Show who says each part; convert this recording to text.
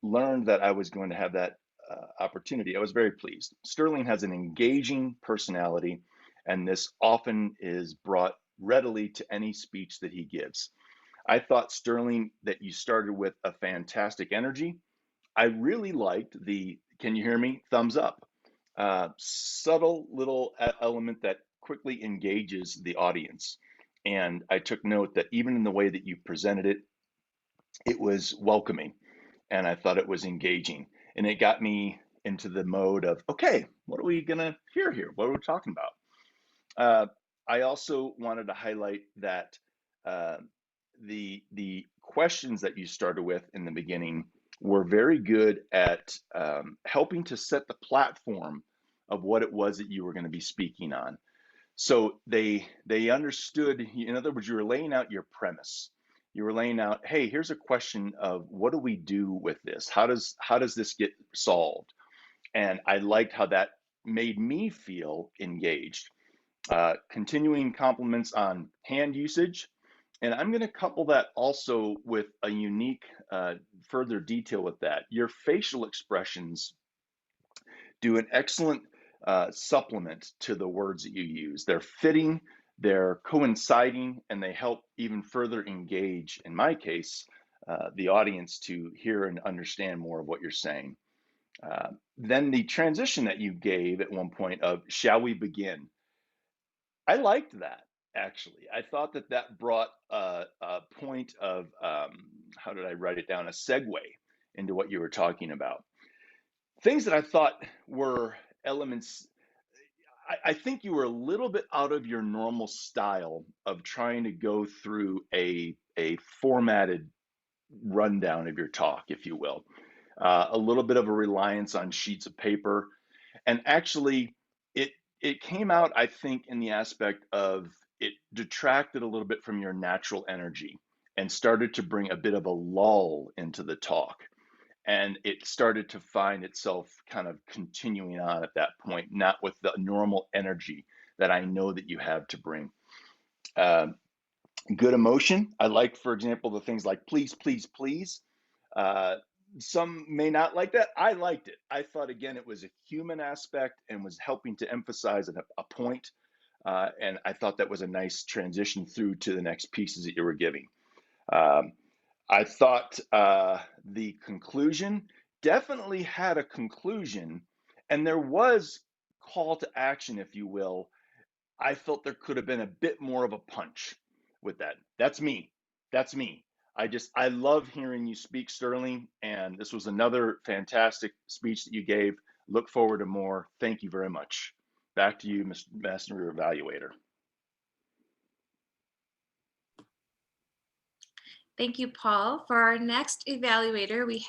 Speaker 1: learned that I was going to have that opportunity, I was very pleased. Sterling has an engaging personality, and this often is brought readily to any speech that he gives. I thought, Sterling, that you started with a fantastic energy. I really liked the, can you hear me? Thumbs up. Subtle little element that quickly engages the audience. And I took note that even in the way that you presented it, it was welcoming and I thought it was engaging. And it got me into the mode of, okay, what are we going to hear here? What are we talking about? Uh, I also wanted to highlight that uh, the questions that you started with in the beginning were very good at helping to set the platform of what it was that you were going to be speaking on. So they understood, in other words, you were laying out your premise. You were laying out, hey, here's a question of what do we do with this? How does this get solved? And I liked how that made me feel engaged. Continuing compliments on hand usage. And I'm going to couple that also with a unique further detail with that. Your facial expressions do an excellent supplement to the words that you use. They're fitting, they're coinciding, and they help even further engage, in my case, the audience to hear and understand more of what you're saying. Then the transition that you gave at one point of, shall we begin? I liked that actually. I thought that that brought a point of, how did I write it down? A segue into what you were talking about. Things that I thought were elements. I think you were a little bit out of your normal style of trying to go through a formatted rundown of your talk, if you will. A little bit of a reliance on sheets of paper, and actually, it it came out, I think, in the aspect of it detracted a little bit from your natural energy and started to bring a bit of a lull into the talk. And it started to find itself kind of continuing on at that point, not with the normal energy that I know that you have to bring. Uh, Good emotion. I like, for example, the things like please, please, please. Uh, some may not like that. I liked it. I thought, again, it was a human aspect and was helping to emphasize a point. And I thought that was a nice transition through to the next pieces that you were giving. Um, I thought the conclusion definitely had a conclusion, and there was call to action, if you will. I felt there could have been a bit more of a punch with that. That's me. That's me. I love hearing you speak, Sterling, and this was another fantastic speech that you gave. Look forward to more. Thank you very much. Back to you, Mr. Messenger Evaluator.
Speaker 2: Thank you, Paul. For our next evaluator, we have